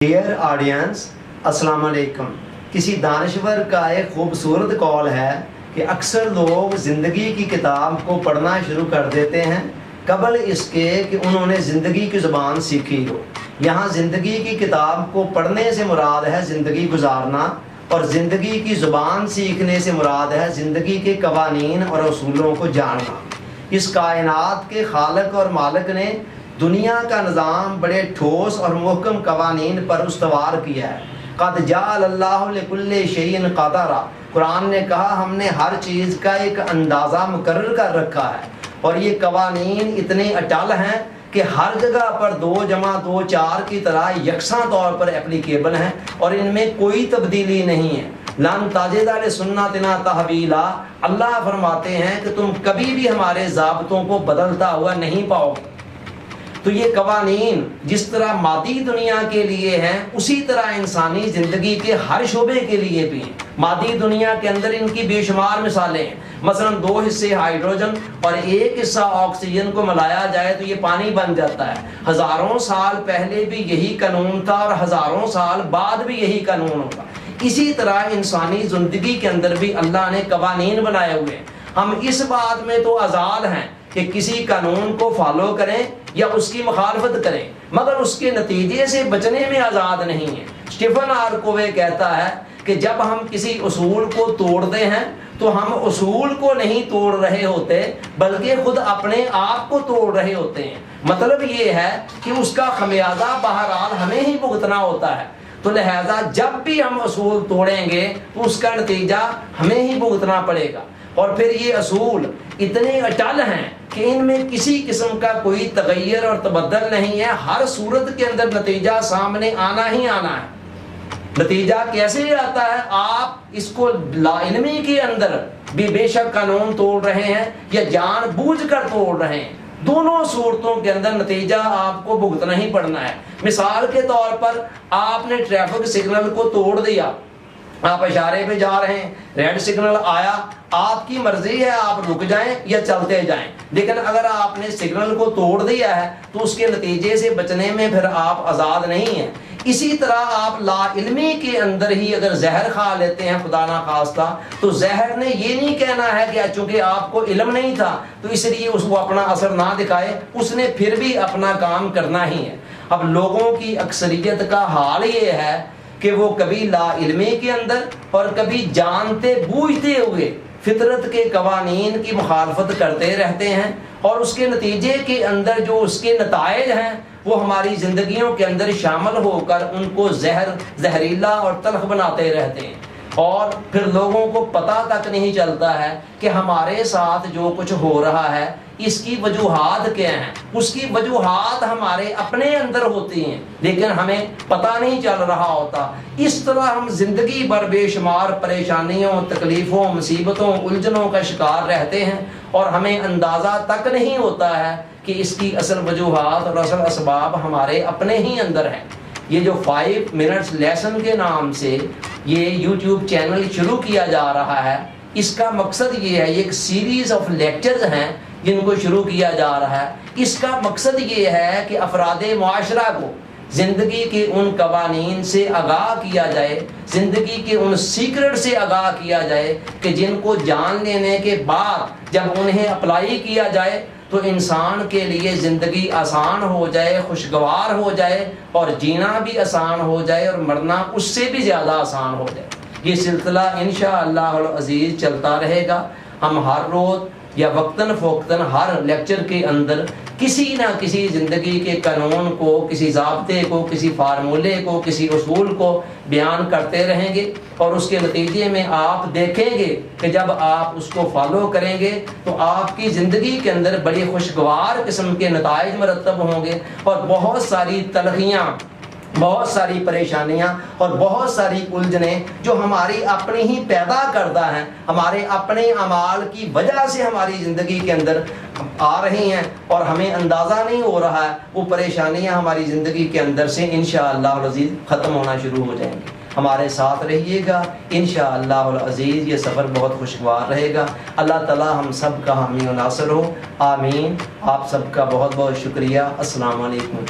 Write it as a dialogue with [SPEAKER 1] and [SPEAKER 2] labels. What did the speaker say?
[SPEAKER 1] Dear audience, السلام علیکم۔ کسی دانشور کا ایک خوبصورت قول ہے کہ اکثر لوگ زندگی کی کتاب کو پڑھنا شروع کر دیتے ہیں قبل اس کے کہ انہوں نے زندگی کی زبان سیکھی ہو۔ یہاں زندگی کی کتاب کو پڑھنے سے مراد ہے زندگی گزارنا، اور زندگی کی زبان سیکھنے سے مراد ہے زندگی کے قوانین اور اصولوں کو جاننا۔ اس کائنات کے خالق اور مالک نے دنیا کا نظام بڑے ٹھوس اور محکم قوانین پر استوار کیا ہے۔ قد جعل اللہ لکل شیء قدرا، قرآن نے کہا ہم نے ہر چیز کا ایک اندازہ مقرر کر رکھا ہے، اور یہ قوانین اتنے اٹل ہیں کہ ہر جگہ پر 2 + 2 4 کی طرح یکساں طور پر اپلیکیبل ہیں، اور ان میں کوئی تبدیلی نہیں ہے۔ لن تجد لسنتنا تحویلا، اللہ فرماتے ہیں کہ تم کبھی بھی ہمارے ضابطوں کو بدلتا ہوا نہیں پاؤ گے۔ تو یہ قوانین جس طرح مادی دنیا کے لیے ہیں، اسی طرح انسانی زندگی کے ہر شعبے کے لیے بھی ہیں۔ مادی دنیا کے اندر ان کی بے شمار مثالیں ہیں۔ مثلا 2 حصے ہائیڈروجن اور 1 حصہ آکسیجن کو ملایا جائے تو یہ پانی بن جاتا ہے۔ ہزاروں سال پہلے بھی یہی قانون تھا، اور ہزاروں سال بعد بھی یہی قانون ہوگا۔ اسی طرح انسانی زندگی کے اندر بھی اللہ نے قوانین بنائے ہوئے ہیں۔ ہم اس بات میں تو آزاد ہیں کہ کسی قانون کو فالو کریں یا اس کی مخالفت کریں، مگر اس کے نتیجے سے بچنے میں آزاد نہیں ہیں۔ اسٹیفن آر کوے کہتا ہے کہ جب ہم کسی اصول کو توڑتے ہیں تو ہم اصول کو نہیں توڑ رہے ہوتے، بلکہ خود اپنے آپ کو توڑ رہے ہوتے ہیں۔ مطلب یہ ہے کہ اس کا خمیازہ بہرحال ہمیں ہی بھگتنا ہوتا ہے۔ تو لہذا جب بھی ہم اصول توڑیں گے تو اس کا نتیجہ ہمیں ہی بھگتنا پڑے گا۔ اور پھر یہ اصول اتنے اٹل ہیں کہ ان میں کسی قسم کا کوئی تغیر اور تبدل نہیں ہے۔ ہر صورت کے اندر نتیجہ سامنے آنا ہی آنا ہے۔ نتیجہ کیسے آتا ہے؟ آپ اس کو لا علمی کے اندر بھی بے شک قانون توڑ رہے ہیں یا جان بوجھ کر توڑ رہے ہیں، دونوں صورتوں کے اندر نتیجہ آپ کو بھگتنا ہی پڑنا ہے۔ مثال کے طور پر آپ نے ٹریفک سگنل کو توڑ دیا، آپ اشارے پہ جا رہے ہیں، ریڈ سگنل آیا، آپ کی مرضی ہے آپ رک جائیں یا چلتے جائیں، لیکن اگر آپ نے سگنل کو توڑ دیا ہے تو اس کے نتیجے سے بچنے میں پھر آپ آزاد نہیں ہیں۔ اسی طرح آپ لا علمی کے اندر ہی اگر زہر کھا لیتے ہیں خدا نہ خواستہ، تو زہر نے یہ نہیں کہنا ہے کہ چونکہ آپ کو علم نہیں تھا تو اس لیے اس کو اپنا اثر نہ دکھائے، اس نے پھر بھی اپنا کام کرنا ہی ہے۔ اب لوگوں کی اکثریت کا حال یہ ہے کہ وہ کبھی لا علمی کے اندر اور کبھی جانتے بوجھتے ہوئے فطرت کے قوانین کی مخالفت کرتے رہتے ہیں، اور اس کے نتیجے کے اندر جو اس کے نتائج ہیں وہ ہماری زندگیوں کے اندر شامل ہو کر ان کو زہریلا اور تلخ بناتے رہتے ہیں، اور پھر لوگوں کو پتہ تک نہیں چلتا ہے کہ ہمارے ساتھ جو کچھ ہو رہا ہے اس کی وجوہات کیا ہیں۔ اس کی وجوہات ہمارے اپنے اندر ہوتی ہیں لیکن ہمیں پتہ نہیں چل رہا ہوتا۔ اس طرح ہم زندگی بھر بے شمار پریشانیوں، تکلیفوں، مصیبتوں، الجھنوں کا شکار رہتے ہیں، اور ہمیں اندازہ تک نہیں ہوتا ہے کہ اس کی اصل وجوہات اور اصل اسباب ہمارے اپنے ہی اندر ہیں۔ یہ جو 5 منٹس لیسن کے نام سے یہ یوٹیوب چینل شروع کیا جا رہا ہے، اس کا مقصد یہ ہے، یہ ایک سیریز آف لیکچرز ہیں جن کو شروع کیا جا رہا ہے۔ اس کا مقصد یہ ہے کہ افراد معاشرہ کو زندگی کے ان قوانین سے آگاہ کیا جائے، زندگی کے ان سیکرٹ سے آگاہ کیا جائے کہ جن کو جان لینے کے بعد جب انہیں اپلائی کیا جائے تو انسان کے لیے زندگی آسان ہو جائے، خوشگوار ہو جائے، اور جینا بھی آسان ہو جائے، اور مرنا اس سے بھی زیادہ آسان ہو جائے۔ یہ سلسلہ انشاءاللہ العزیز چلتا رہے گا۔ ہم ہر روز یا وقتاً فوقتاً ہر لیکچر کے اندر کسی نہ کسی زندگی کے قانون کو، کسی ضابطے کو، کسی فارمولے کو، کسی اصول کو بیان کرتے رہیں گے، اور اس کے نتیجے میں آپ دیکھیں گے کہ جب آپ اس کو فالو کریں گے تو آپ کی زندگی کے اندر بڑی خوشگوار قسم کے نتائج مرتب ہوں گے، اور بہت ساری تلخیاں، بہت ساری پریشانیاں اور بہت ساری الجھنیں جو ہماری اپنی ہی پیدا کردہ ہیں، ہمارے اپنے اعمال کی وجہ سے ہماری زندگی کے اندر آ رہی ہیں اور ہمیں اندازہ نہیں ہو رہا ہے، وہ پریشانیاں ہماری زندگی کے اندر سے انشاءاللہ العزیز ختم ہونا شروع ہو جائیں گی۔ ہمارے ساتھ رہیے گا، انشاءاللہ العزیز یہ سفر بہت خوشگوار رہے گا۔ اللہ تعالی ہم سب کا حامی و ناصر ہو، آمین۔ آپ سب کا بہت بہت شکریہ۔ السلام علیکم۔